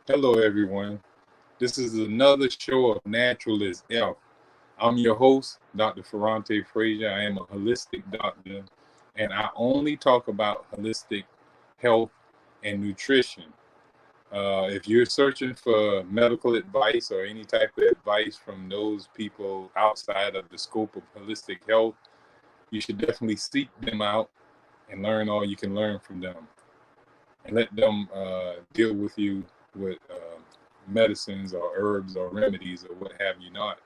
Hello, everyone. This is another show of Natural is Health. I'm your host, Dr. Ferrante Frazier. I am a holistic doctor, and I only talk about holistic health and nutrition. If you're searching for medical advice or any type of advice from those people outside of the scope of holistic health, you should definitely seek them out and learn all you can learn from them, and let them deal with you with medicines or herbs or remedies or what have you not.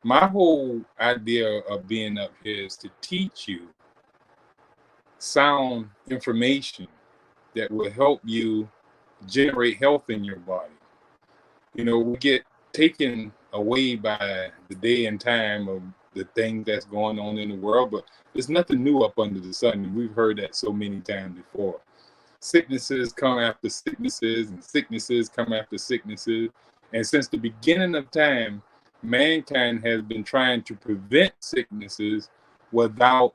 My whole idea of being up here is to teach you sound information that will help you generate health in your body. We get taken away by the day and time of the thing that's going on in the world, but there's nothing new up under the sun. And we've heard that so many times before. Sicknesses come after sicknesses, and sicknesses come after sicknesses. And since the beginning of time, mankind has been trying to prevent sicknesses without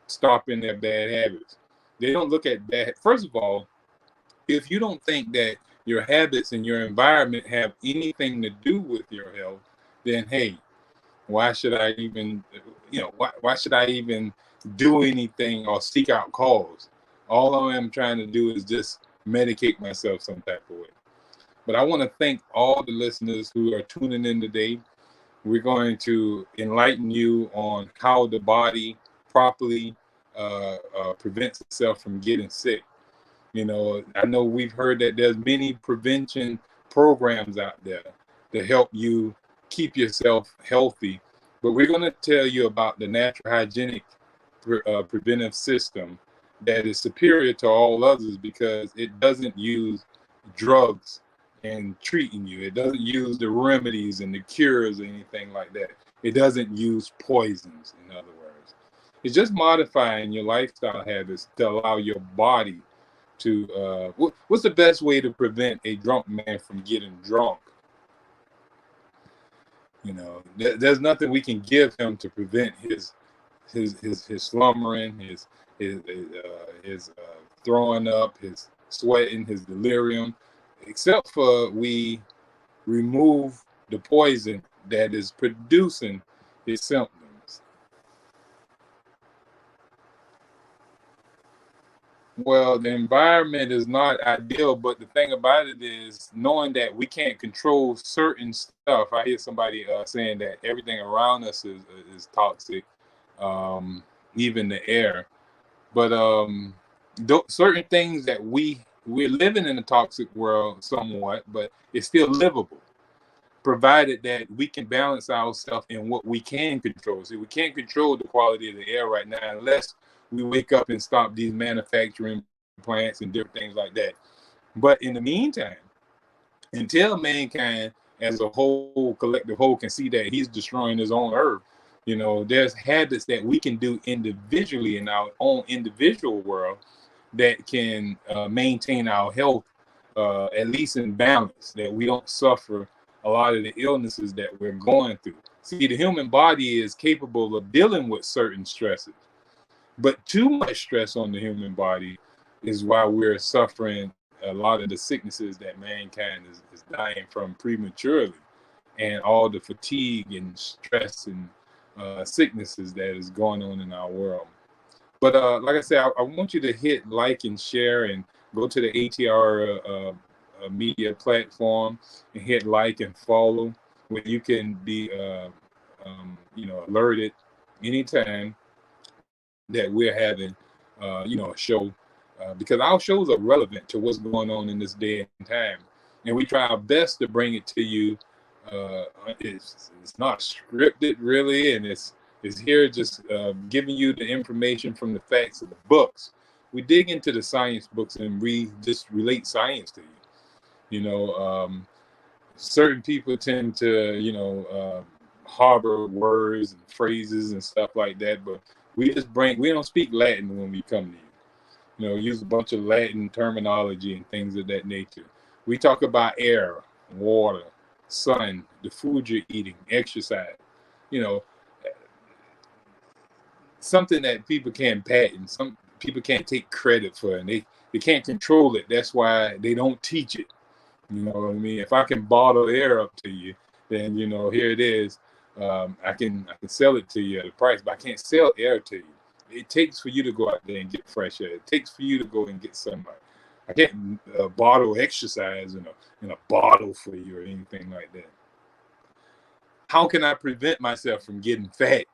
stopping their bad habits. They don't look at bad. First of all, if you don't think that your habits and your environment have anything to do with your health, then hey, why should I even, why should I even do anything or seek out cause? All I am trying to do is just medicate myself some type of way. But I want to thank all the listeners who are tuning in today. We're going to enlighten you on how the body properly prevents itself from getting sick. I know we've heard that there's many prevention programs out there to help you keep yourself healthy, but we're going to tell you about the natural hygienic preventive system that is superior to all others because it doesn't use drugs in treating you. It doesn't use the remedies and the cures or anything like that. It doesn't use poisons, in other words. It's just modifying your lifestyle habits to allow your body to what's the best way to prevent a drunk man from getting drunk? There's nothing we can give him to prevent his slumbering, his throwing up, his sweating, his delirium, except for we remove the poison that is producing his symptoms. Well, the environment is not ideal, but the thing about it is knowing that we can't control certain stuff. I hear somebody saying that everything around us is toxic, even the air. But certain things that we're living in a toxic world somewhat, but it's still livable, provided that we can balance ourselves in what we can control. See, we can't control the quality of the air right now unless we wake up and stop these manufacturing plants and different things like that. But in the meantime, until mankind as a whole, collective whole, can see that he's destroying his own earth, there's habits that we can do individually in our own individual world that can maintain our health, at least in balance, that we don't suffer a lot of the illnesses that we're going through. See, the human body is capable of dealing with certain stresses, but too much stress on the human body is why we're suffering a lot of the sicknesses that mankind is dying from prematurely, and all the fatigue and stress and sicknesses that is going on in our world. But like I said, I want you to hit like and share and go to the ATR media platform and hit like and follow, where you can be alerted anytime that we're having a show, because our shows are relevant to what's going on in this day and time, and we try our best to bring it to you. It's not scripted really, and it's here just giving you the information from the facts of the books. We dig into the science books and we just relate science to you. Certain people tend to harbor words and phrases and stuff like that, but we don't speak Latin when we come to you. Use a bunch of Latin terminology and things of that nature. We talk about air, water, sun, the food you're eating, exercise. You know, something that people can't patent. Some people can't take credit for, and they can't control it. That's why they don't teach it. You know what I mean? If I can bottle air up to you, then here it is. I can sell it to you at a price, but I can't sell air to you. It takes for you to go out there and get fresh air. It takes for you to go and get sunlight. I can't bottle exercise in a bottle for you or anything like that. How can I prevent myself from getting fat?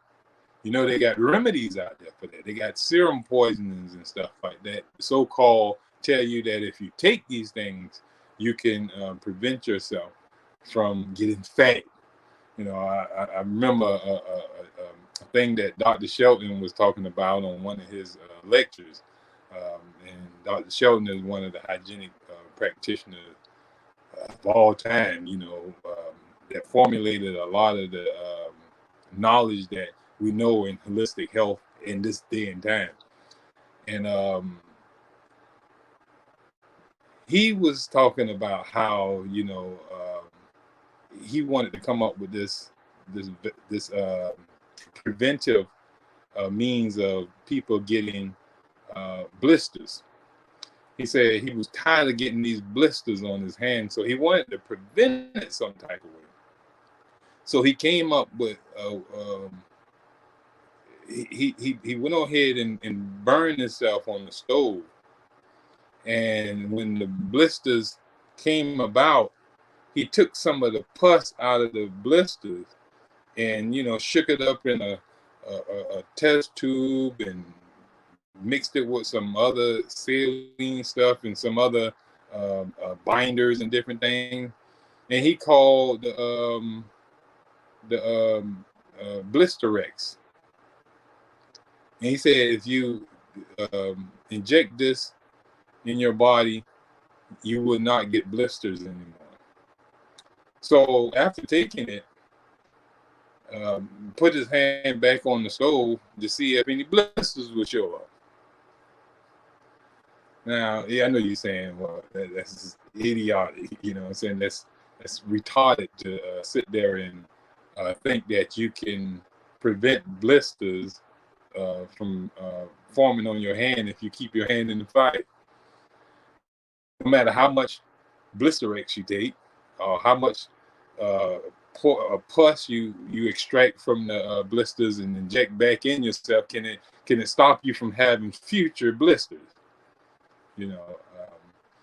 They got remedies out there for that. They got serum poisonings and stuff like that. So-called tell you that if you take these things, you can prevent yourself from getting fat. I remember a thing that Dr. Shelton was talking about on one of his lectures. And Dr. Shelton is one of the hygienic practitioners of all time, that formulated a lot of the knowledge that we know in holistic health in this day and time. And he was talking about how he wanted to come up with this preventive means of people getting blisters. He said he was tired of getting these blisters on his hand, so he wanted to prevent it some type of way. So he came up with he went ahead and burned himself on the stove. And when the blisters came about, he took some of the pus out of the blisters and shook it up in a test tube and mixed it with some other saline stuff and some other binders and different things. And he called the Blisterex. And he said, if you inject this in your body, you will not get blisters anymore. So after taking it, put his hand back on the stove to see if any blisters would show up. Now, yeah, I know you're saying, well, that's just idiotic. You know what I'm saying? That's retarded to sit there and think that you can prevent blisters from forming on your hand if you keep your hand in the fight. No matter how much Blisterex you take, or how much pus you extract from the blisters and inject back in yourself, can it stop you from having future blisters?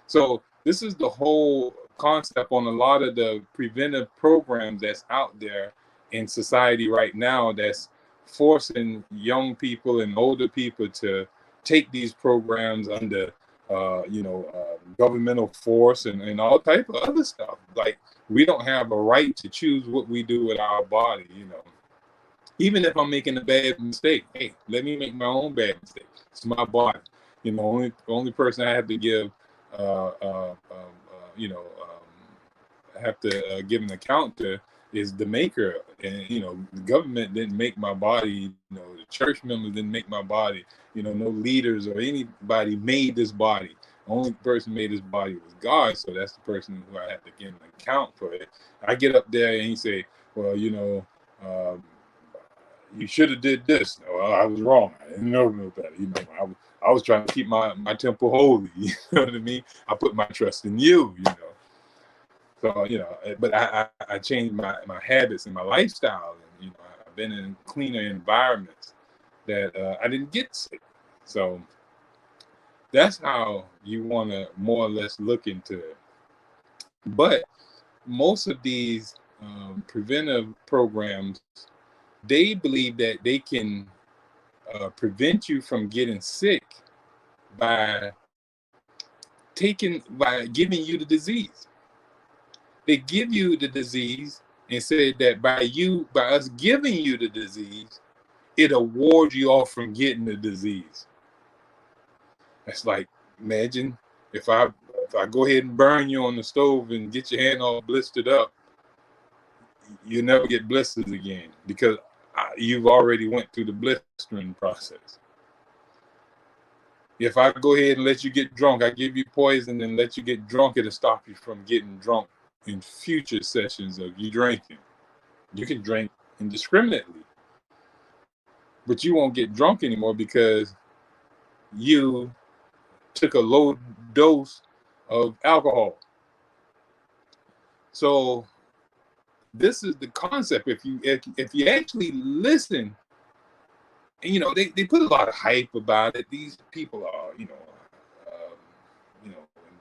So this is the whole concept on a lot of the preventive programs that's out there in society right now, that's forcing young people and older people to take these programs under governmental force and all type of other stuff. Like, we don't have a right to choose what we do with our body. Even if I'm making a bad mistake, hey, let me make my own bad mistake. It's my body. Only person I have to give have to give an account to is the maker. And the government didn't make my body. The church members didn't make my body. No leaders or anybody made this body. The only person made this body was God. So that's the person who I have to give an account for it. I get up there and he say, well, you should have did this. Well, I was wrong. I didn't know no better. I was trying to keep my temple holy. You know what I mean? I put my trust in you. So but I changed my habits and my lifestyle, and I've been in cleaner environments that I didn't get sick. So that's how you want to more or less look into it. But most of these preventive programs, they believe that they can prevent you from getting sick by giving you the disease. They give you the disease and say that by us giving you the disease, it'll ward you off from getting the disease. That's like, imagine if I go ahead and burn you on the stove and get your hand all blistered up, you'll never get blisters again because you've already went through the blistering process. If I go ahead and let you get drunk, I give you poison and let you get drunk, it'll stop you from getting drunk in future sessions of you drinking. You can drink indiscriminately, but you won't get drunk anymore because you took a low dose of alcohol. So this is the concept. If you actually listen, and they put a lot of hype about it. These people are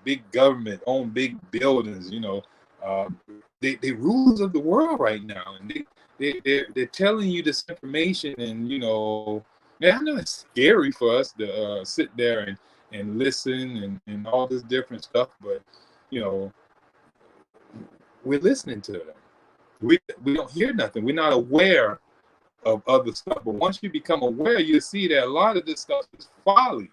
big government, own big buildings. Uh, they rulers of the world right now, and they're telling you this information, and man, I know it's scary for us to sit there and listen and all this different stuff, but you know we're listening to them. We don't hear nothing. We're not aware of other stuff. But once you become aware, you see that a lot of this stuff is folly.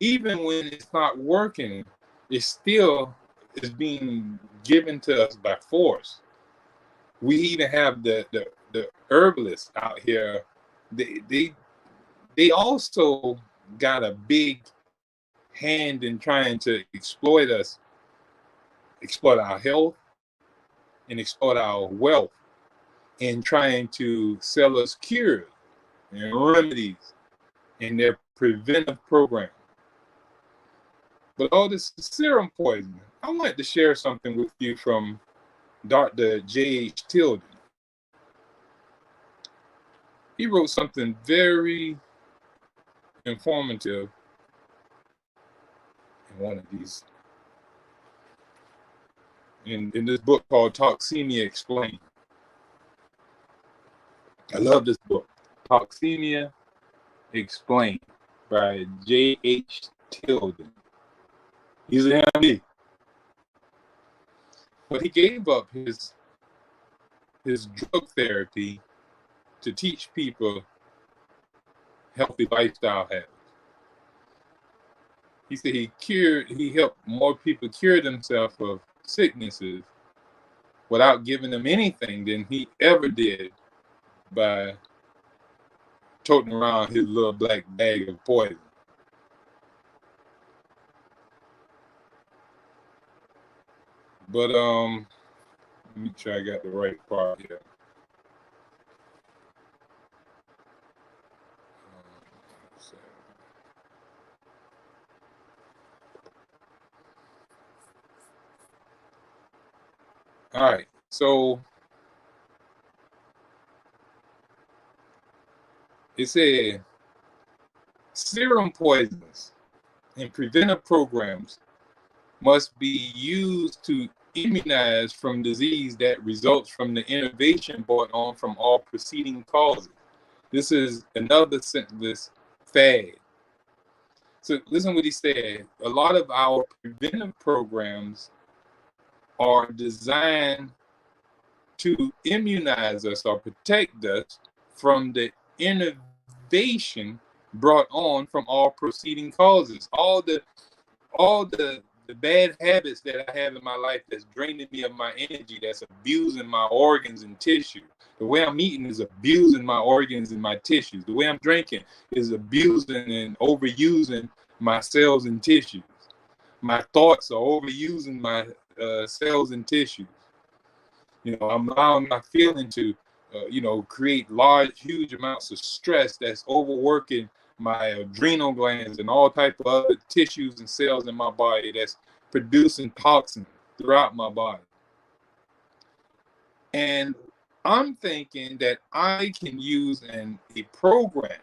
Even when it's not working, it still is being given to us by force. We even have the herbalists out here. They also got a big hand in trying to exploit us, exploit our health, and exploit our wealth, and trying to sell us cures and remedies in their preventive program. But all this serum poisoning, I wanted to share something with you from Dr. J.H. Tilden. He wrote something very informative in one of these, in this book called Toxemia Explained. I love this book, Toxemia Explained by J.H. Tilden. He's an MD. But he gave up his drug therapy to teach people healthy lifestyle habits. He said he helped more people cure themselves of sicknesses without giving them anything than he ever did by toting around his little black bag of poison. But let me make sure I got the right part here. All right, so it said serum poisons and preventive programs must be used to immunize from disease that results from the innovation brought on from all preceding causes. This is another senseless fad. So listen what he said. A lot of our preventive programs are designed to immunize us or protect us from the innovation brought on from all preceding causes. All the bad habits that I have in my life that's draining me of my energy, that's abusing my organs and tissue. The way I'm eating is abusing my organs and my tissues. The way I'm drinking is abusing and overusing my cells and tissues. My thoughts are overusing my cells and tissues. I'm allowing my feeling to, create huge amounts of stress that's overworking my adrenal glands and all type of other tissues and cells in my body that's producing toxins throughout my body. And I'm thinking that I can use a program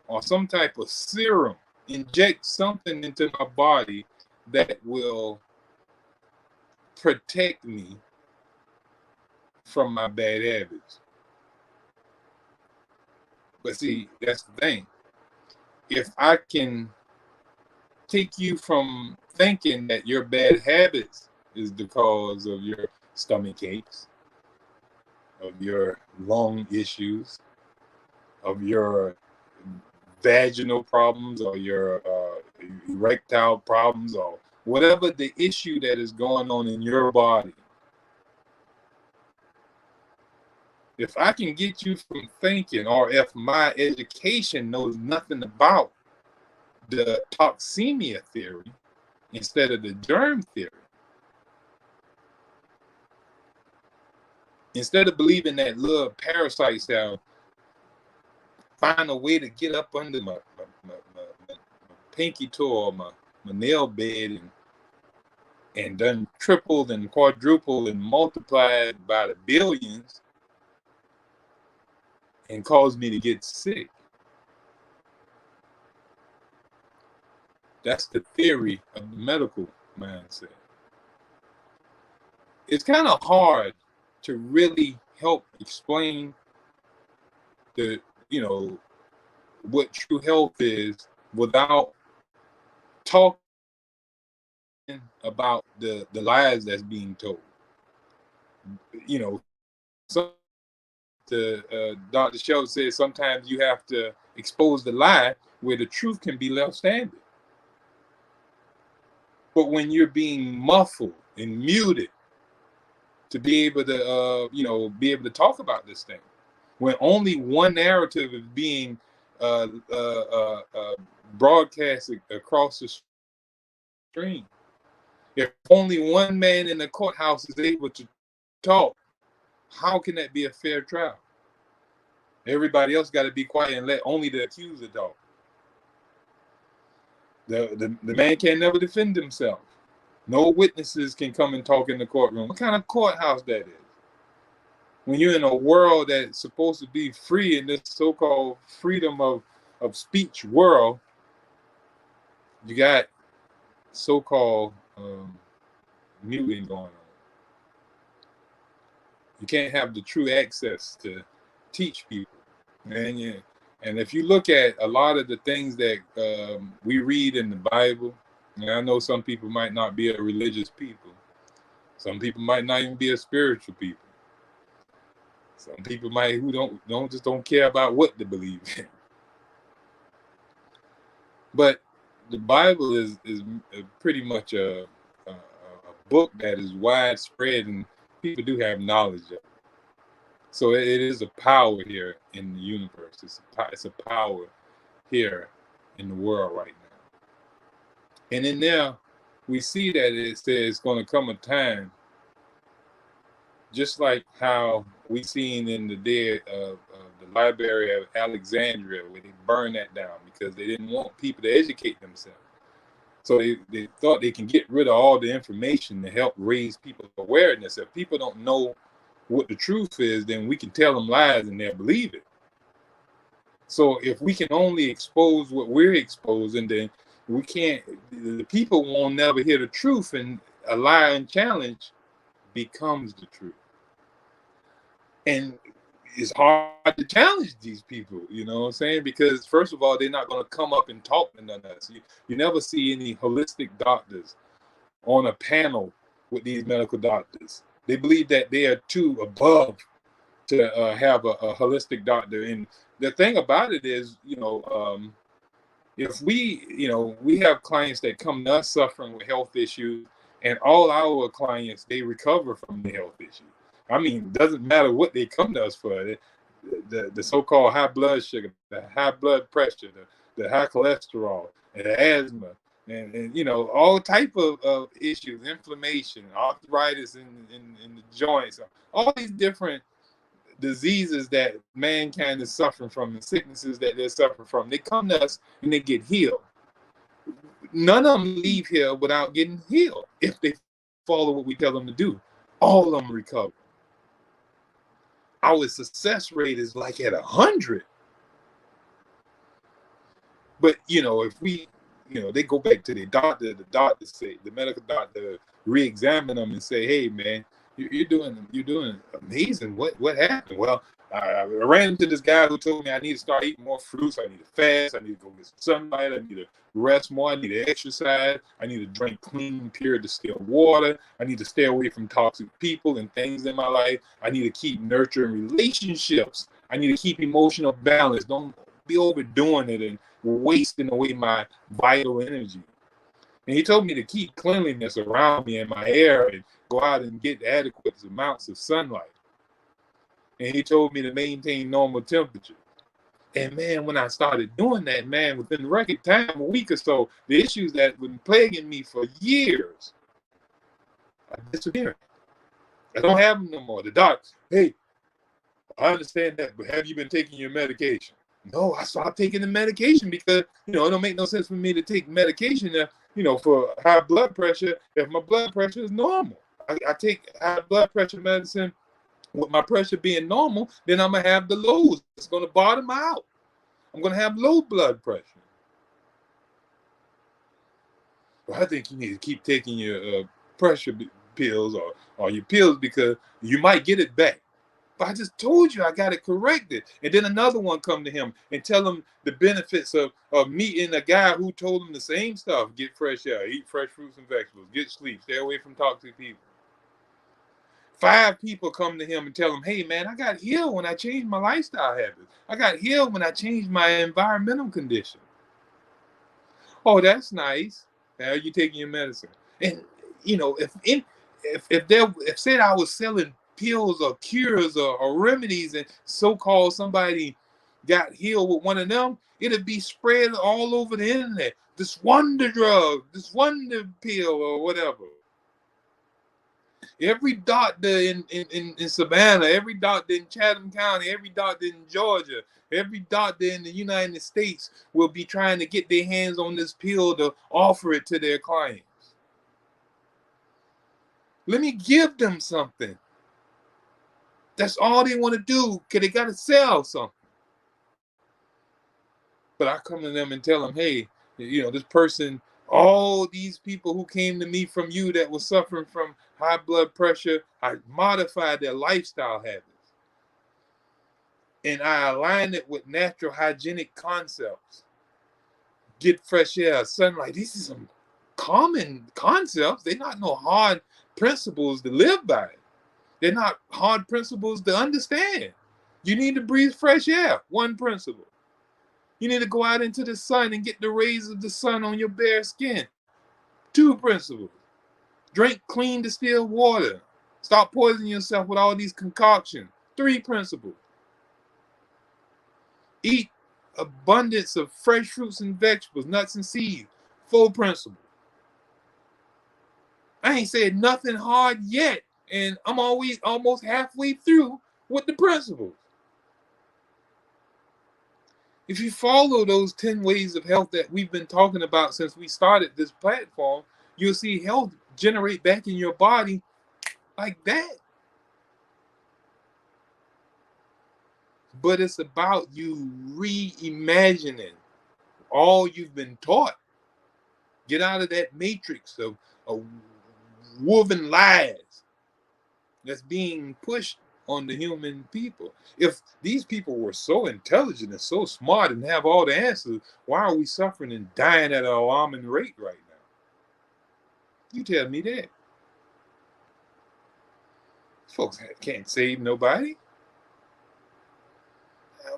or some type of serum, inject something into my body that will protect me from my bad habits. But see, that's the thing. If I can take you from thinking that your bad habits is the cause of your stomach aches, of your lung issues, of your vaginal problems, or your erectile problems, or whatever the issue that is going on in your body, if I can get you from thinking, or if my education knows nothing about the toxemia theory instead of the germ theory, instead of believing that little parasites have find a way to get up under my pinky toe or my nail bed and done tripled and quadrupled and multiplied by the billions and caused me to get sick. That's the theory of the medical mindset. It's kind of hard to really help explain the, what true health is without talking about the lies that's being told. So Dr. Schultz says sometimes you have to expose the lie where the truth can be left standing. But when you're being muffled and muted to be able to, talk about this thing, when only one narrative is being broadcasted across the stream, if only one man in the courthouse is able to talk, how can that be a fair trial? Everybody else got to be quiet and let only the accuser talk. The man can never defend himself. No witnesses can come and talk in the courtroom. What kind of courthouse that is? When you're in a world that's supposed to be free, in this so-called freedom of speech world, you got so-called muting going on. You can't have the true access to teach people. And if you look at a lot of the things that we read in the Bible, and I know some people might not be a religious people. Some people might not even be a spiritual people. Some people who don't care about what they believe in. But the Bible is pretty much a book that is widespread, and people do have knowledge of it. So it is a power here in the universe. It's a power here in the world right now. And in there, we see that it says it's going to come a time, just like how we seen in the day of the Library of Alexandria, where they burned that down because they didn't want people to educate themselves. So they thought they can get rid of all the information to help raise people's awareness. If people don't know what the truth is, then we can tell them lies and they'll believe it. So if we can only expose what we're exposing, then the people won't never hear the truth, and a lie and challenge becomes the truth. And it's hard to challenge these people, you know what I'm saying? Because first of all, they're not going to come up and talk to none of us. You never see any holistic doctors on a panel with these medical doctors. They believe that they are too above to have a holistic doctor. And the thing about it is, if we have clients that come to us suffering with health issues, and all our clients, they recover from the health issues. I mean, it doesn't matter what they come to us for. The so-called high blood sugar, the high blood pressure, the high cholesterol, and the asthma, and all type of issues, inflammation, arthritis in the joints, all these different diseases that mankind is suffering from, and sicknesses that they're suffering from. They come to us and they get healed. None of them leave here without getting healed if they follow what we tell them to do. All of them recover. Our success rate is like at 100. But if we, they go back to their doctor, the doctor say, the medical doctor re-examine them and say, "Hey, man, you're doing amazing. What happened?" Well, I ran into this guy who told me I need to start eating more fruits. I need to fast. I need to go get some sunlight. I need to rest more. I need to exercise. I need to drink clean, pure, distilled water. I need to stay away from toxic people and things in my life. I need to keep nurturing relationships. I need to keep emotional balance. Don't be overdoing it and wasting away my vital energy. And he told me to keep cleanliness around me and my air and go out and get adequate amounts of sunlight. And he told me to maintain normal temperature. And man, when I started doing that, man, within the record time, a week or so, the issues that have been plaguing me for years are disappearing. I don't have them no more. The doc, "Hey, I understand that, but have you been taking your medication?" No, I stopped taking the medication because, it don't make no sense for me to take medication, for high blood pressure if my blood pressure is normal. I take high blood pressure medicine with my pressure being normal, then I'm going to have the lows. It's going to bottom out. I'm going to have low blood pressure. Well, I think you need to keep taking your pressure pills or your pills because you might get it back. But I just told you I got it corrected. And then another one come to him and tell him the benefits of meeting a guy who told him the same stuff. Get fresh air, eat fresh fruits and vegetables, get sleep, stay away from toxic people. 5 people come to him and tell him, hey, man, I got healed when I changed my lifestyle habits. I got healed when I changed my environmental condition. Oh, that's nice. How are you taking your medicine? And, if said I was selling pills or cures or remedies and so-called somebody got healed with one of them, it'd be spread all over the internet. This wonder drug, this wonder pill or whatever. Every doctor in Savannah, every doctor in Chatham County, every doctor in Georgia, every doctor in the United States will be trying to get their hands on this pill to offer it to their clients. Let me give them something. That's all they want to do because they got to sell something. But I come to them and tell them, hey, this person, all these people who came to me from you that was suffering from high blood pressure, I modified their lifestyle habits. And I align it with natural hygienic concepts. Get fresh air, sunlight. These are some common concepts. They're not no hard principles to live by. They're not hard principles to understand. You need to breathe fresh air, one principle. You need to go out into the sun and get the rays of the sun on your bare skin, 2 principles. Drink clean distilled water. Stop poisoning yourself with all these concoctions, 3 principles. Eat abundance of fresh fruits and vegetables, nuts and seeds, 4 principles. I ain't said nothing hard yet, and I'm always almost halfway through with the principles. If you follow those 10 ways of health that we've been talking about since we started this platform, you'll see health generate back in your body like that. But it's about you reimagining all you've been taught. Get out of that matrix of woven lies that's being pushed on the human people. If these people were so intelligent and so smart and have all the answers, why are we suffering and dying at an alarming rate right now? You tell me that. Folks can't save nobody.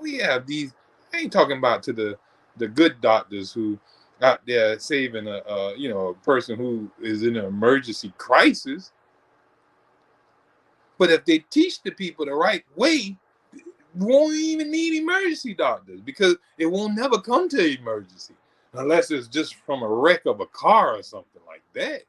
We have these. I ain't talking about to the good doctors who out there saving a person who is in an emergency crisis. But if they teach the people the right way, we won't even need emergency doctors because it won't never come to emergency unless it's just from a wreck of a car or something like that.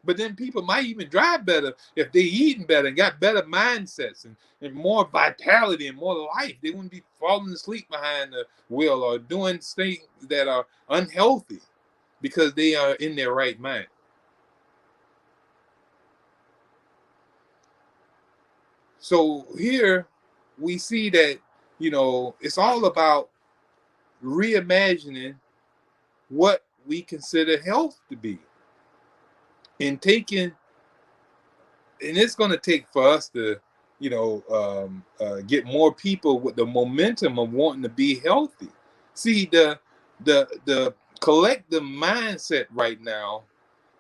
But then people might even drive better if they eating better and got better mindsets and more vitality and more life. They wouldn't be falling asleep behind the wheel or doing things that are unhealthy because they are in their right mind. So here we see that, it's all about reimagining what we consider health to be. And it's going to take for us to, get more people with the momentum of wanting to be healthy. See, the collective mindset right now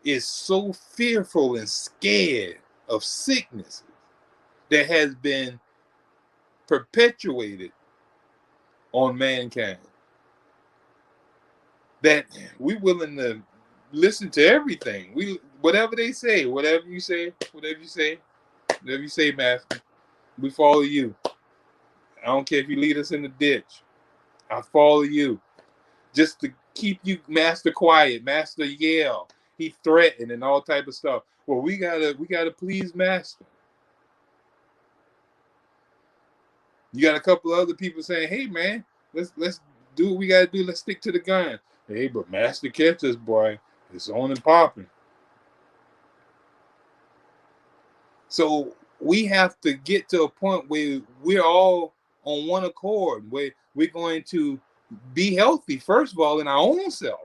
is so fearful and scared of sickness that has been perpetuated on mankind, that we willing to listen to everything. Whatever they say, whatever you say, Master, we follow you. I don't care if you lead us in the ditch. I follow you. Just to keep you, Master, quiet, Master yell. He threatened and all type of stuff. Well, we gotta please Master. You got a couple of other people saying, hey man, let's do what we gotta do, let's stick to the gun. Hey, but Master Catchers, boy, it's on and popping. So we have to get to a point where we're all on one accord, where we're going to be healthy, first of all, in our own self.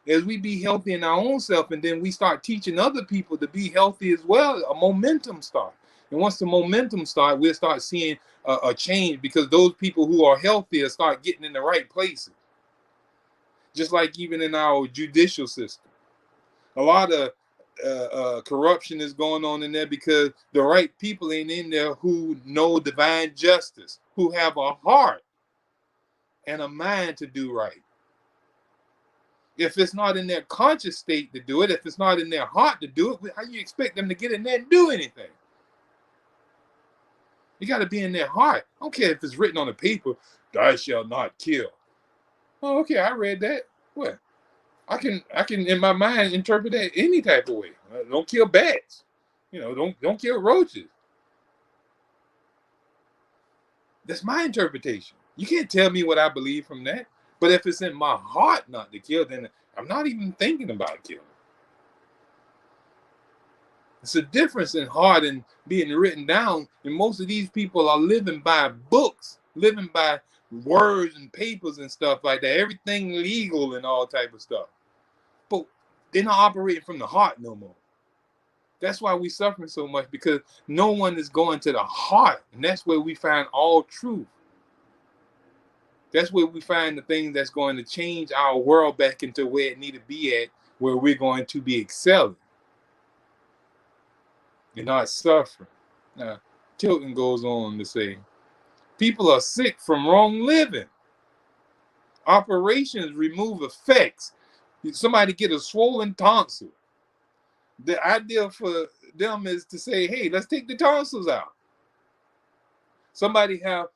As we be healthy in our own self, and then we start teaching other people to be healthy as well, a momentum starts. And once the momentum starts, we'll start seeing a change, because those people who are healthier start getting in the right places. Just like even in our judicial system, a lot of corruption is going on in there because the right people ain't in there who know divine justice, who have a heart and a mind to do right. If it's not in their conscious state to do it, if it's not in their heart to do it, how you expect them to get in there and do anything? You got to be in their heart. I don't care if it's written on the paper, "Thou shalt not kill." Oh, okay, I read that. What? I can in my mind interpret that any type of way. Don't kill bats. Don't kill roaches. That's my interpretation. You can't tell me what I believe from that. But if it's in my heart not to kill, then I'm not even thinking about killing. It's a difference in heart and being written down. And most of these people are living by books, living by words and papers and stuff like that. Everything legal and all type of stuff. But they're not operating from the heart no more. That's why we're suffering so much, because no one is going to the heart. And that's where we find all truth. That's where we find the thing that's going to change our world back into where it need to be at, where we're going to be excelling. You're not suffering. Now, Tilton goes on to say, people are sick from wrong living. Operations remove effects. Somebody get a swollen tonsil. The idea for them is to say, hey, let's take the tonsils out. Somebody have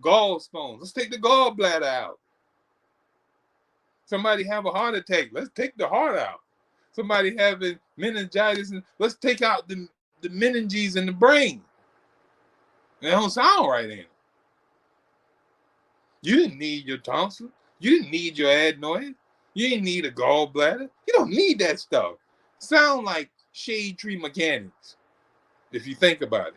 gallstones. Let's take the gallbladder out. Somebody have a heart attack. Let's take the heart out. Somebody having meningitis, and let's take out the meninges in the brain. That don't sound right, ain't it? You didn't need your tonsil. You didn't need your adenoid. You didn't need a gallbladder. You don't need that stuff. Sound like shade tree mechanics, if you think about it.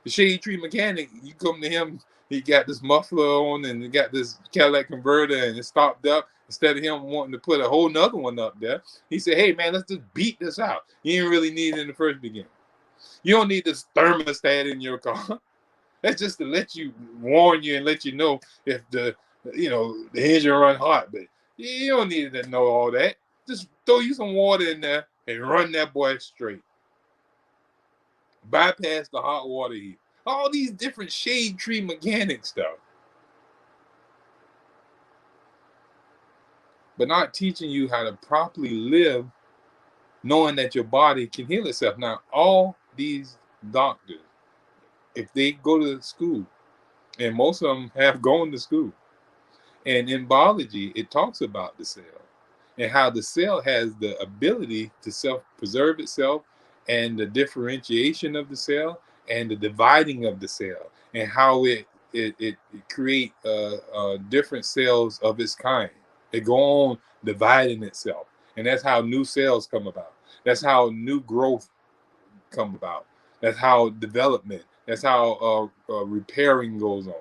The shade tree mechanic, you come to him, he got this muffler on and he got this Cadillac converter and it stopped up. Instead of him wanting to put a whole nother one up there, he said, hey man, let's just beat this out. You didn't really need it in the first beginning. You don't need this thermostat in your car. That's just to warn you and let you know if the engine run hot. But you don't need to know all that. Just throw you some water in there and run that boy straight. Bypass the hot water heat. All these different shade tree mechanic stuff. But not teaching you how to properly live, knowing that your body can heal itself. Now, all these doctors, if they go to school, and most of them have gone to school, and in biology, it talks about the cell and how the cell has the ability to self-preserve itself, and the differentiation of the cell and the dividing of the cell, and how it create different cells of its kind. It go on dividing itself, and that's how new cells come about. That's how new growth come about. That's how development. That's how repairing goes on.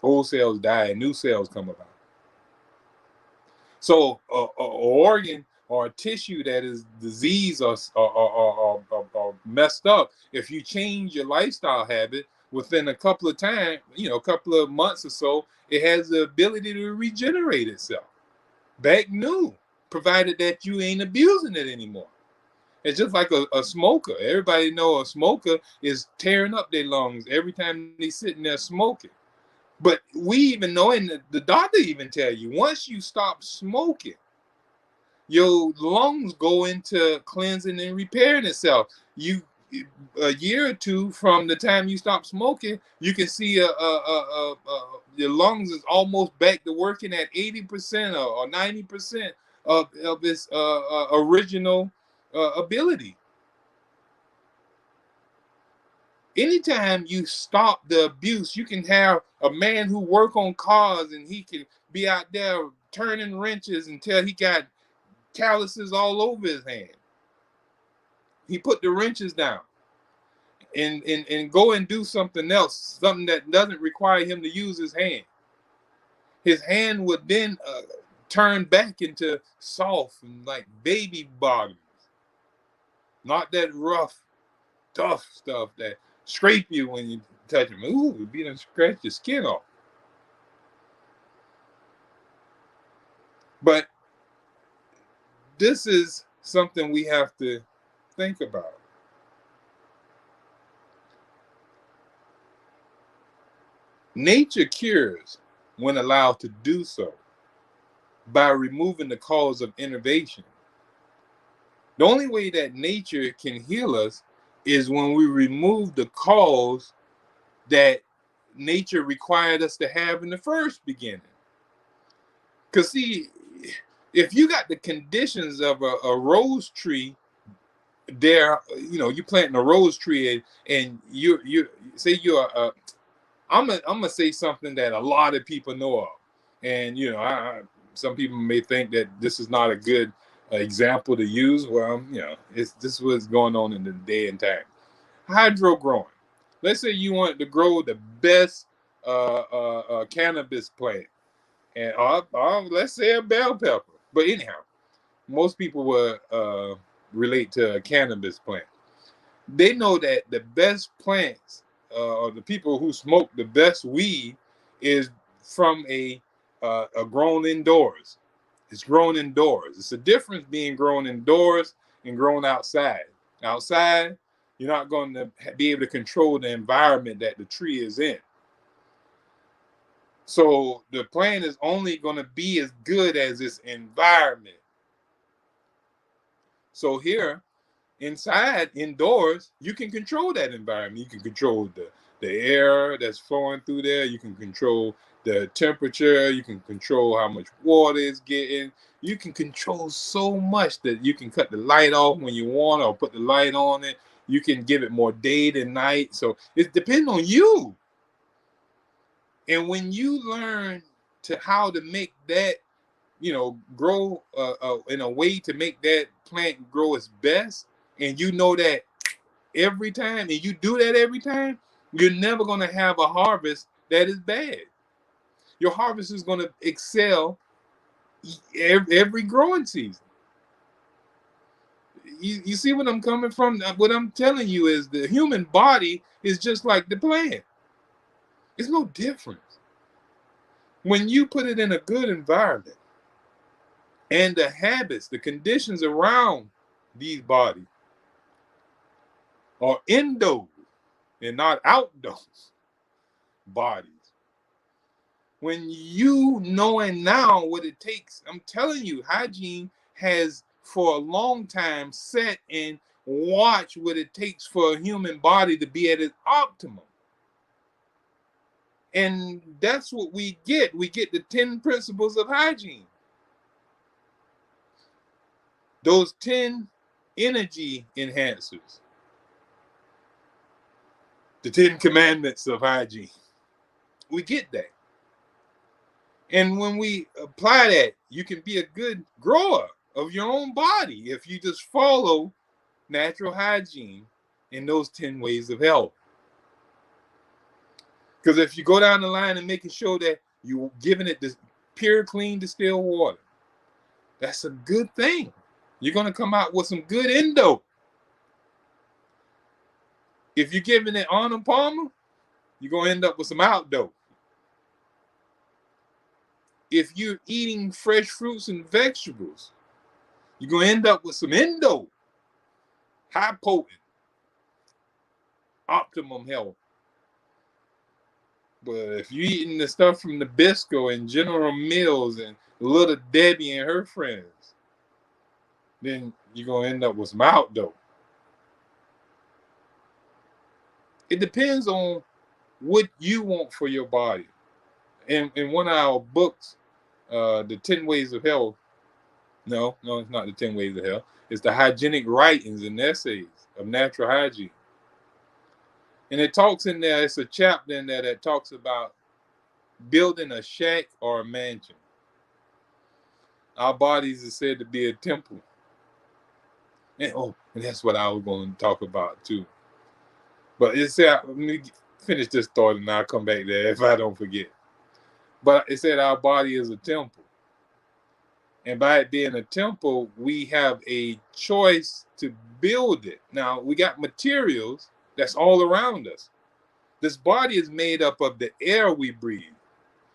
Old cells die and new cells come about. So an organ or a tissue that is diseased or messed up, if you change your lifestyle habit within a couple of times, a couple of months or so, it has the ability to regenerate itself back new, provided that you ain't abusing it anymore. It's just like a smoker. Everybody know a smoker is tearing up their lungs every time they sitting there smoking. But we even know, and the doctor even tell you, once you stop smoking, your lungs go into cleansing and repairing itself. A year or two from the time you stop smoking, you can see your lungs is almost back to working at 80% or 90% of its original ability. Anytime you stop the abuse, you can have a man who work on cars and he can be out there turning wrenches until he got calluses all over his hand. He put the wrenches down and go and do something else, something that doesn't require him to use his hand. His hand would then turn back into soft and like baby bottoms, not that rough, tough stuff that scrape you when you touch them. Ooh, it'd be to scratch your skin off. But this is something we have to think about. Nature cures when allowed to do so by removing the cause of innervation. The only way that nature can heal us is when we remove the cause that nature required us to have in the first beginning. Because see, if you got the conditions of a rose tree there, you planting a rose tree and you say you're I'm gonna say something that a lot of people know of, and some people may think that this is not a good example to use. Well, this is what's going on in the day and time. Hydro growing. Let's say you want to grow the best cannabis plant, and let's say a bell pepper. But anyhow, most people will relate to a cannabis plant. They know that the best plants or the people who smoke the best weed is from a grown indoors. It's grown indoors. It's a difference being grown indoors and grown outside. Outside, you're not going to be able to control the environment that the tree is in. So the plant is only going to be as good as its environment. So here, inside, indoors, you can control that environment. You can control the air that's flowing through there. You can control the temperature. You can control how much water it's getting. You can control so much that you can cut the light off when you want or put the light on it. You can give it more day than night. So it depends on you. And when you learn how to make that, grow in a way to make that plant grow its best, and you know that every time, and you do that every time, you're never going to have a harvest that is bad. Your harvest is going to excel every growing season. You see what I'm coming from? What I'm telling you is the human body is just like the plant. It's no difference. When you put it in a good environment and the habits, the conditions around these bodies are indoors and not outdoors bodies. When you knowing now what it takes, I'm telling you, hygiene has for a long time set and watch what it takes for a human body to be at its optimum. And that's what we get. We get the 10 principles of hygiene. Those 10 energy enhancers. The 10 commandments of hygiene. We get that. And when we apply that, you can be a good grower of your own body if you just follow natural hygiene in those 10 ways of health. Because if you go down the line and making sure that you're giving it this pure, clean, distilled water, that's a good thing. You're going to come out with some good endo. If you're giving it Arnold Palmer, you're going to end up with some outdoor. If you're eating fresh fruits and vegetables, you're going to end up with some endo. High potent, optimum health. But if you're eating the stuff from Nabisco and General Mills and Little Debbie and her friends, then you're going to end up with some outdoor. It depends on what you want for your body. In one of our books, The 10 Ways of Health, no, it's not The 10 Ways of Health. It's the hygienic writings and essays of natural hygiene. And it talks in there, it's a chapter in there that talks about building a shack or a mansion. Our bodies are said to be a temple. And that's what I was going to talk about too. But it said, let me finish this thought and I'll come back there if I don't forget. But it said our body is a temple. And by it being a temple, we have a choice to build it. Now, we got materials that's all around us. This body is made up of the air we breathe.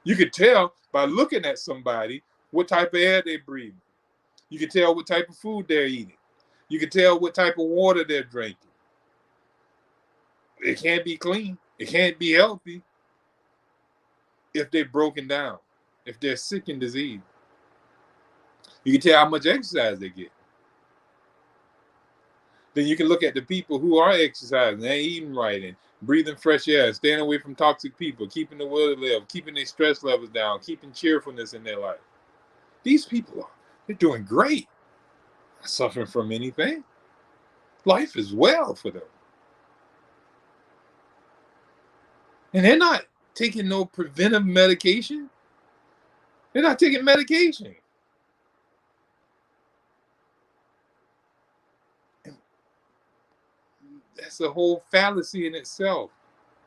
You could tell by looking at somebody what type of air they breathe. You can tell what type of food they're eating. You can tell what type of water they're drinking. It can't be clean. It can't be healthy if they're broken down, if they're sick and diseased. You can tell how much exercise they get. Then you can look at the people who are exercising, they're eating right and breathing fresh air, staying away from toxic people, keeping the will to live, keeping their stress levels down, keeping cheerfulness in their life. These people they're doing great. Not suffering from anything. Life is well for them. And they're not taking no preventive medication. They're not taking medication. That's a whole fallacy in itself.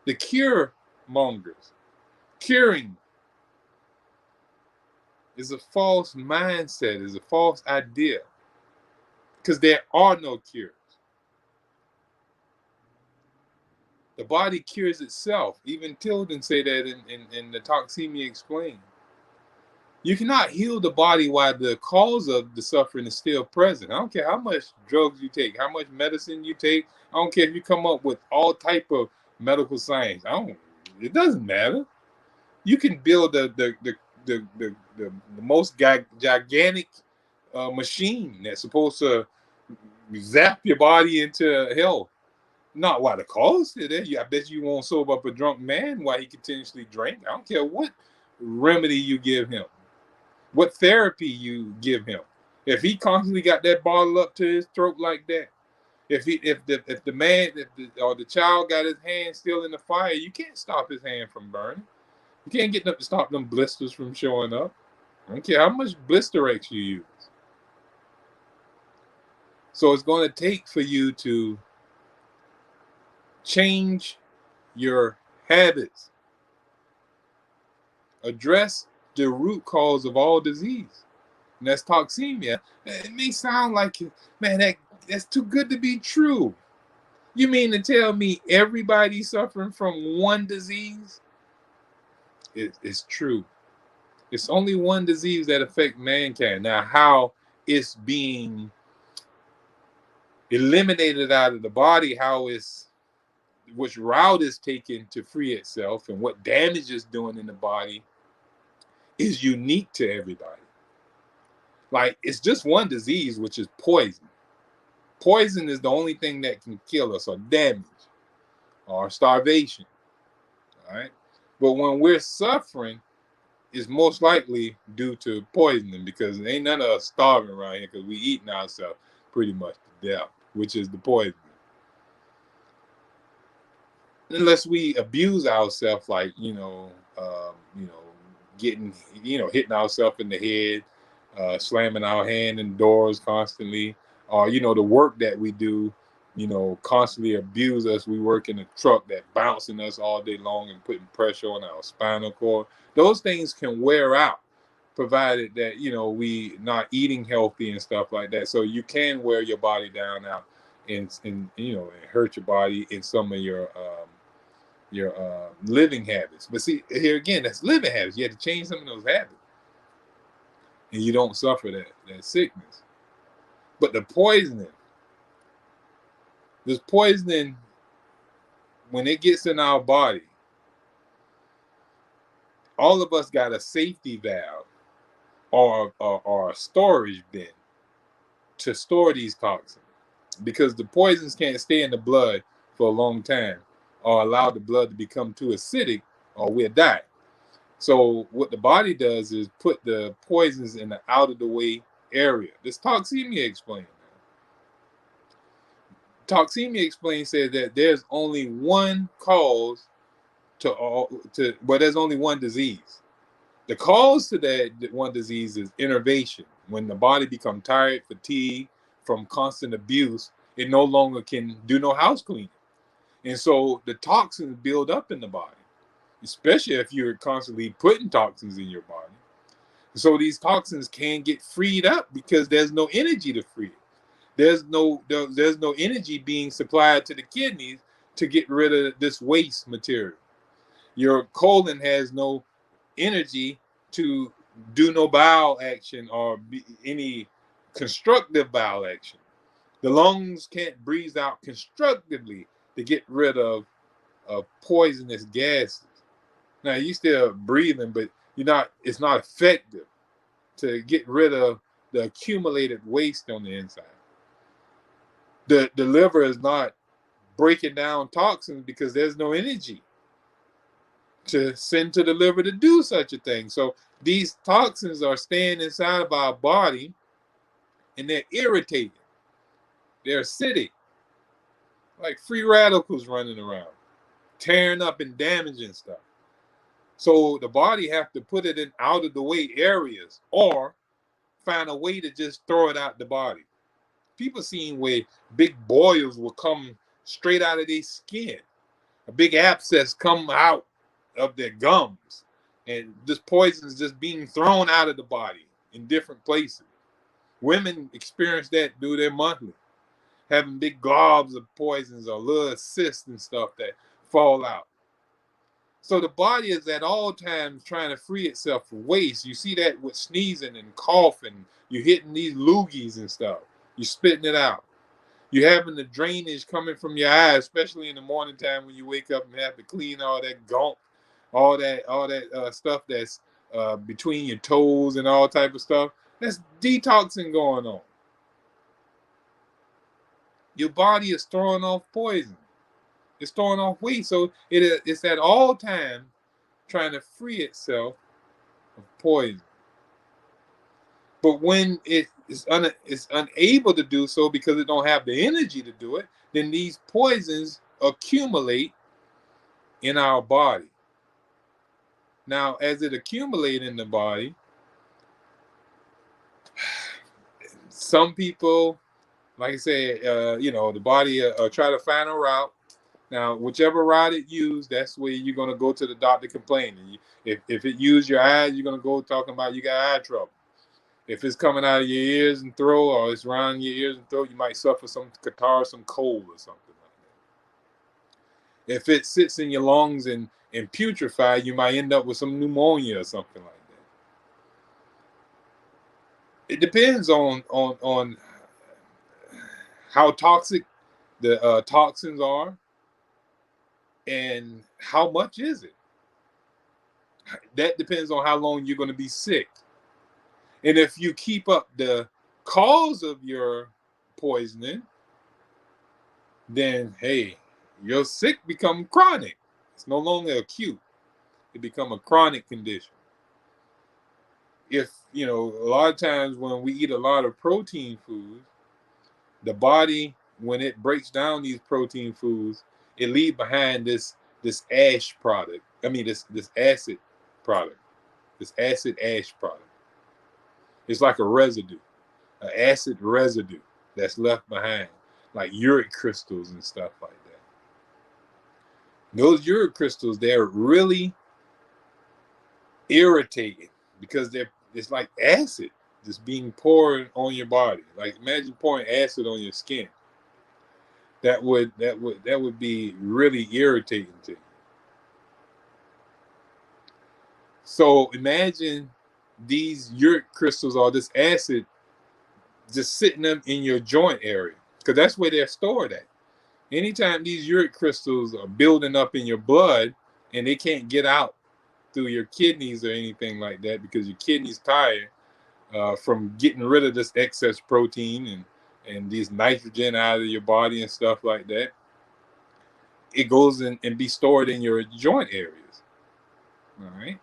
The cure mongers, curing is a false mindset, is a false idea, because there are no cures. The body cures itself. Even Tilden say that in the Toxemia Explained. You cannot heal the body while the cause of the suffering is still present. I don't care how much drugs you take, how much medicine you take. I don't care if you come up with all type of medical science. It doesn't matter. You can build the most gigantic machine that's supposed to zap your body into health. Not while the cause is there. I bet you won't sober up a drunk man while he continuously drink. I don't care what remedy you give him, what therapy you give him. If he constantly got that bottle up to his throat like that, if the child got his hand still in the fire, you can't stop his hand from burning. You can't get them to stop them blisters from showing up. I don't care how much Blisterex you use. So it's going to take for you to change your habits. Address the root cause of all disease. And that's toxemia. It may sound like, man, that's too good to be true. You mean to tell me everybody suffering from one disease? It's true. It's only one disease that affects mankind. Now, how it's being eliminated out of the body, which route is taken to free itself, and what damage it's doing in the body is unique to everybody. Like, it's just one disease, which is poison. Poison is the only thing that can kill us, or damage, or starvation. All right. But when we're suffering, it's most likely due to poisoning, because ain't none of us starving around here, because we eating ourselves pretty much to death, which is the poison. Unless we abuse ourselves, like getting hitting ourselves in the head, slamming our hand in doors constantly, or the work that we do, constantly abuse us. We work in a truck that bouncing us all day long and putting pressure on our spinal cord. Those things can wear out, provided that we not eating healthy and stuff like that. So you can wear your body down out and hurt your body in some of your living habits. But see, here again, that's living habits. You have to change some of those habits, and you don't suffer that sickness. But the poisoning, this poisoning, when it gets in our body, all of us got a safety valve or a storage bin to store these toxins, because the poisons can't stay in the blood for a long time or allow the blood to become too acidic, or we'll die. So what the body does is put the poisons in the out of the way area. This Toxemia Explained. Toxemia Explained said that there's only one cause but there's only one disease. The cause to that one disease is innervation. When the body becomes tired, fatigued from constant abuse, it no longer can do no house cleaning. And so the toxins build up in the body, especially if you're constantly putting toxins in your body. So these toxins can get freed up because there's no energy to free it. There's no energy being supplied to the kidneys to get rid of this waste material. Your colon has no energy to do no bowel action or any constructive bowel action. The lungs can't breathe out constructively to get rid of poisonous gases. Now you still breathing, but it's not effective to get rid of the accumulated waste on the inside. The liver is not breaking down toxins because there's no energy to send to the liver to do such a thing. So these toxins are staying inside of our body and they're irritating. They're acidic, like free radicals running around, tearing up and damaging stuff. So the body have to put it in out of the way areas or find a way to just throw it out the body. People seen where big boils will come straight out of their skin. A big abscess come out of their gums, and this poison is just being thrown out of the body in different places. Women experience that through their monthly, having big globs of poisons or little cysts and stuff that fall out. So the body is at all times trying to free itself from waste. You see that with sneezing and coughing. You're hitting these loogies and stuff. You're spitting it out. You're having the drainage coming from your eyes, especially in the morning time when you wake up and have to clean all that gunk, all that stuff that's between your toes and all type of stuff. That's detoxing going on. Your body is throwing off poison. It's throwing off waste. So it's at all times trying to free itself of poison. But when it's unable to do so because it don't have the energy to do it, then these poisons accumulate in our body. Now, as it accumulates in the body, some people, like I said, the body try to find a route. Now, whichever route it used, that's where you're going to go to the doctor complaining. If it used your eyes, you're going to go talking about you got eye trouble. If it's coming out of your ears and throat, or it's around your ears and throat, you might suffer some catarrh, some cold or something like that. If it sits in your lungs and putrefy, you might end up with some pneumonia or something like that. It depends on how toxic the toxins are and how much is it. That depends on how long you're going to be sick. And if you keep up the cause of your poisoning, then hey, your sick become chronic. It's no longer acute. It become a chronic condition. If, a lot of times when we eat a lot of protein foods, the body, when it breaks down these protein foods, it leaves behind this ash product. This acid product, this acid ash product. It's like a residue, an acid residue that's left behind, like uric crystals and stuff like that. Those uric crystals, they're really irritating because it's like acid just being poured on your body. Like imagine pouring acid on your skin. That would be really irritating to you. So imagine these uric crystals or this acid just sitting them in your joint area, because that's where they're stored at. Anytime these uric crystals are building up in your blood and they can't get out through your kidneys or anything like that because your kidneys tired from getting rid of this excess protein and these nitrogen out of your body and stuff like that, it goes in and be stored in your joint areas. All right.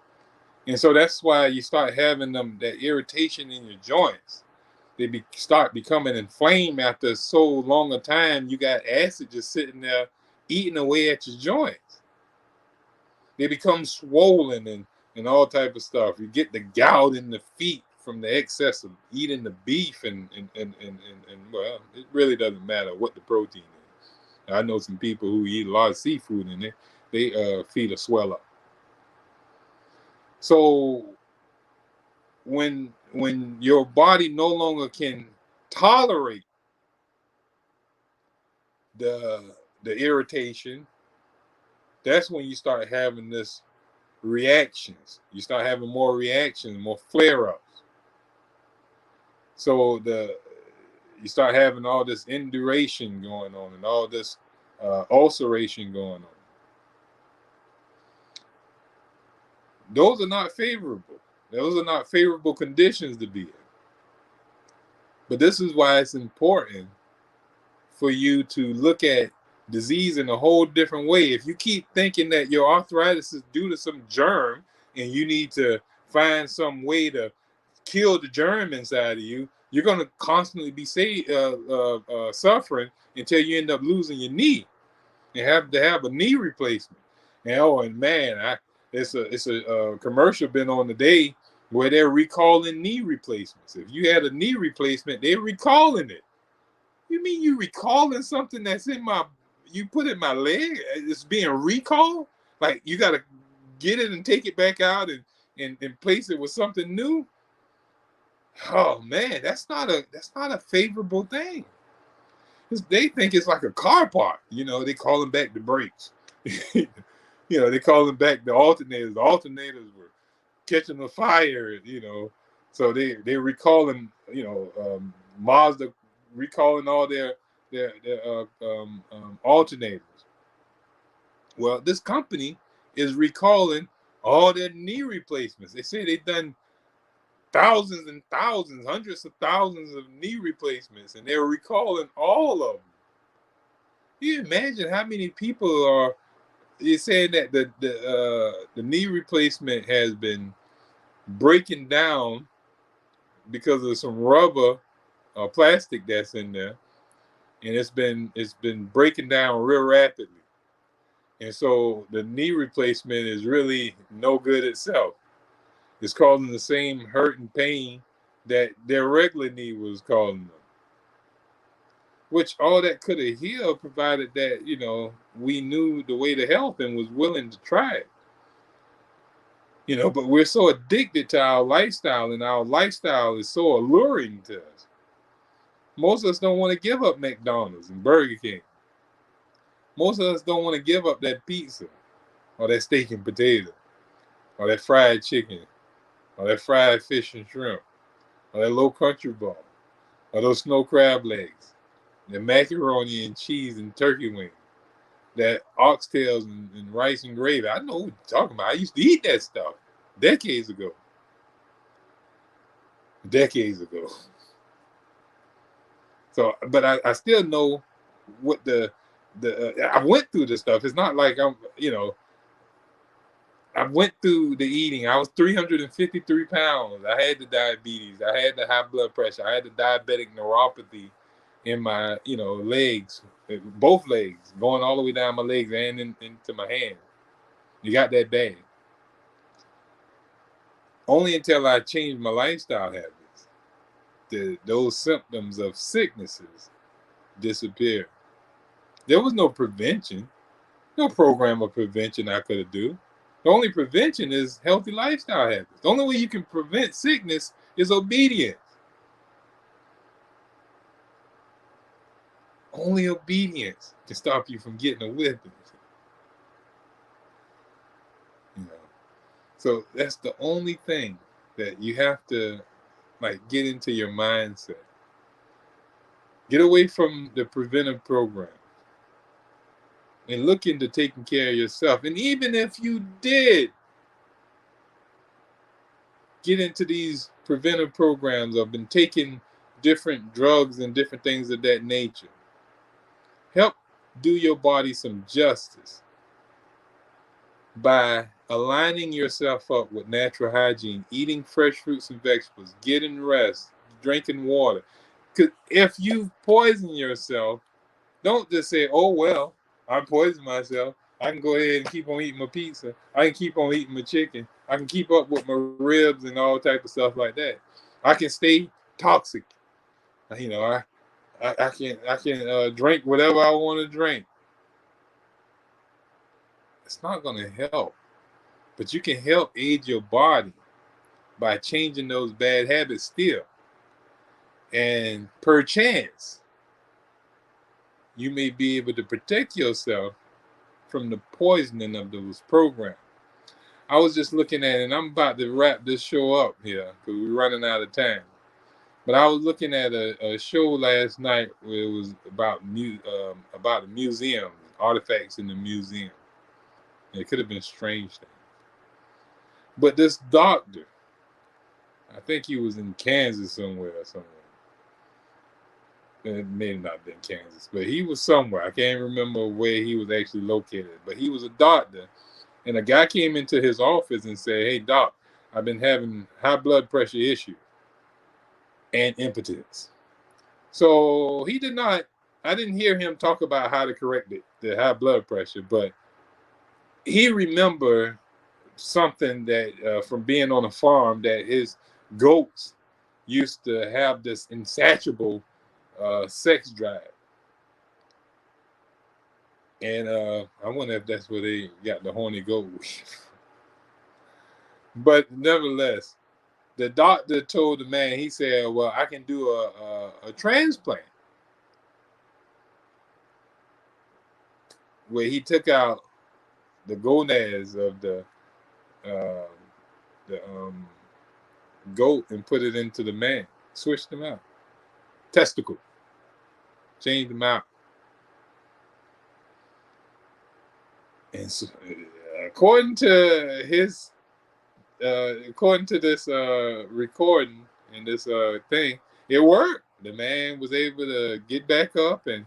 And so that's why you start having that irritation in your joints. start becoming inflamed after so long a time. You got acid just sitting there eating away at your joints. They become swollen and all type of stuff. You get the gout in the feet from the excess of eating the beef and well, it really doesn't matter what the protein is. I know some people who eat a lot of seafood and they feet will swell up. So when your body no longer can tolerate the irritation, that's when you start having this reactions. You start having more reactions, more flare-ups. So you start having all this induration going on and all this ulceration going on. Those are not favorable. Those are not favorable conditions to be in. But this is why it's important for you to look at disease in a whole different way. If you keep thinking that your arthritis is due to some germ and you need to find some way to kill the germ inside of you, you're going to constantly be suffering until you end up losing your knee and have to have a knee replacement. And man, it's a commercial been on today where they're recalling knee replacements. If you had a knee replacement, they're recalling it. You mean you recalling something that's you put in my leg? It's being recalled? Like you got to get it and take it back out and place it with something new? Oh man, that's not a favorable thing. They think it's like a car part. They calling back the brakes. They calling back the alternators. The alternators were catching the fire. So they recalling. Mazda recalling all their alternators. Well, this company is recalling all their knee replacements. They say they've done thousands and thousands, hundreds of thousands of knee replacements, and they're recalling all of them. Can you imagine how many people are? You're saying that the knee replacement has been breaking down because of some rubber or plastic that's in there, and it's been breaking down real rapidly, and so the knee replacement is really no good itself. It's causing the same hurt and pain that their regular knee was causing them. Which all that could have healed, provided that we knew the way to health and was willing to try it. But we're so addicted to our lifestyle, and our lifestyle is so alluring to us. Most of us don't want to give up McDonald's and Burger King. Most of us don't want to give up that pizza or that steak and potato or that fried chicken or that fried fish and shrimp or that low country ball or those snow crab legs, the macaroni and cheese and turkey wings, that oxtails and rice and gravy. I know what you're talking about. I used to eat that stuff decades ago. So, but I still know what I went through this stuff. It's not like I went through the eating. I was 353 pounds. I had the diabetes. I had the high blood pressure. I had the diabetic neuropathy in my, legs, both legs, going all the way down my legs and into my hand. You got that bad. Only until I changed my lifestyle habits did those symptoms of sicknesses disappear. There was no prevention, no program of prevention I could do. The only prevention is healthy lifestyle habits. The only way you can prevent sickness is obedience. Only obedience can stop you from getting a whipping. So that's the only thing that you have to get into your mindset. Get away from the preventive program and look into taking care of yourself. And even if you did get into these preventive programs or been taking different drugs and different things of that nature, help do your body some justice by aligning yourself up with natural hygiene, eating fresh fruits and vegetables, getting rest, drinking water. Because if you poison yourself, don't just say, oh, well, I poisoned myself. I can go ahead and keep on eating my pizza. I can keep on eating my chicken. I can keep up with my ribs and all type of stuff like that. I can stay toxic. You know, I can drink whatever I want to drink. It's not going to help. But you can help aid your body by changing those bad habits still. And perchance, you may be able to protect yourself from the poisoning of those programs. I was just looking at it, and I'm about to wrap this show up here because we're running out of time. But I was looking at a show last night where it was about a museum, artifacts in the museum. And it could have been strange things. But this doctor, I think he was in Kansas somewhere or somewhere. It may not have been Kansas, but he was somewhere. I can't remember where he was actually located. But he was a doctor. And a guy came into his office and said, hey, doc, I've been having high blood pressure issue and impotence. So I didn't hear him talk about how to correct the high blood pressure, but he remembered something that from being on a farm that his goats used to have this insatiable sex drive. And I wonder if that's where they got the horny goat. But nevertheless, the doctor told the man, he said, well, I can do a transplant where he took out the gonads of the goat and put it into the man, switched them out. Testicle. Changed them out. And so, according to this recording and this thing, it worked. The man was able to get back up and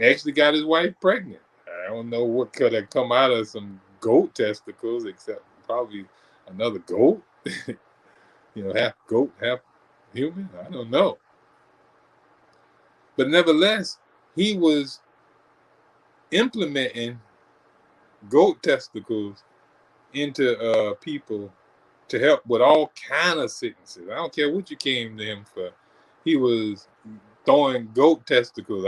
actually got his wife pregnant. I don't know what could have come out of some goat testicles except probably another goat. Half goat, half human. I don't know. But nevertheless, he was implementing goat testicles into people to help with all kind of sicknesses. I don't care what you came to him for. He was throwing goat testicles.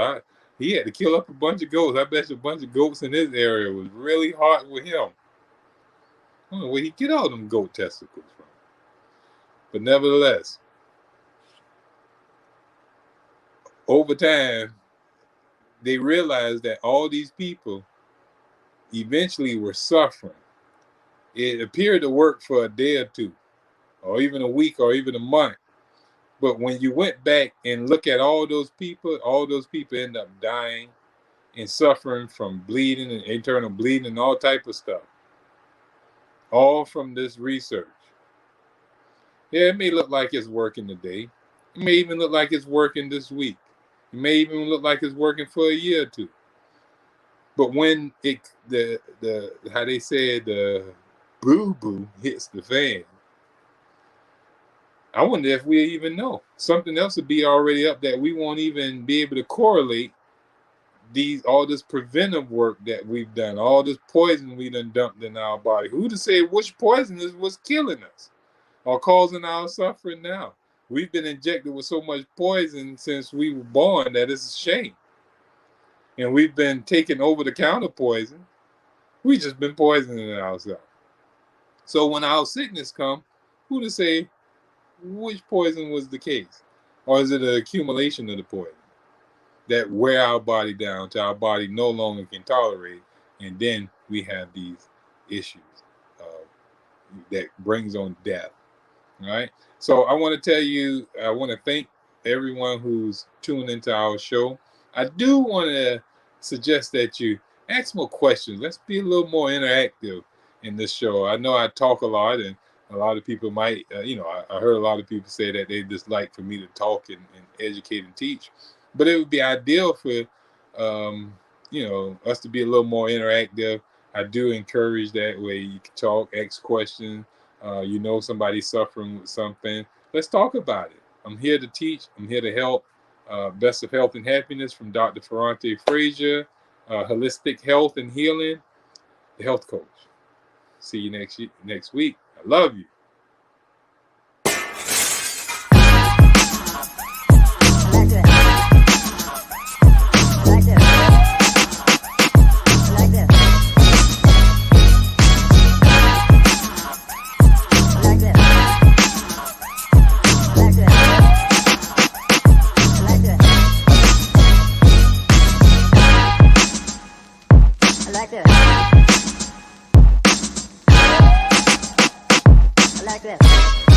He had to kill up a bunch of goats. I bet you a bunch of goats in his area was really hard with him. I don't know where he get all them goat testicles from. But nevertheless, over time, they realized that all these people eventually were suffering. It appeared to work for a day or two, or even a week, or even a month. But when you went back and look at all those people end up dying and suffering from bleeding and internal bleeding and all type of stuff. All from this research. Yeah, it may look like it's working today. It may even look like it's working this week. It may even look like it's working for a year or two. But when how they say the boo-boo hits the fan, I wonder if we even know. Something else would be already up that we won't even be able to correlate all this preventive work that we've done, all this poison we done dumped in our body. Who to say which poison was killing us or causing our suffering now? We've been injected with so much poison since we were born that it's a shame. And we've been taking over-the-counter poison. We just been poisoning ourselves. So when our sickness comes, who to say which poison was the case? Or is it an accumulation of the poison that wear our body down till our body no longer can tolerate, and then we have these issues that brings on death. All right. So I want to thank everyone who's tuned into our show. I do want to suggest that you ask more questions. Let's be a little more interactive in this show. I know I talk a lot, and a lot of people might, I heard a lot of people say that they just like for me to talk and educate and teach. But it would be ideal for, us to be a little more interactive. I do encourage that way. You can talk, ask questions. Somebody's suffering with something. Let's talk about it. I'm here to teach. I'm here to help. Best of Health and Happiness from Dr. Ferrante Frazier, Holistic Health and Healing, the Health Coach. See you next week. I love you. Like this.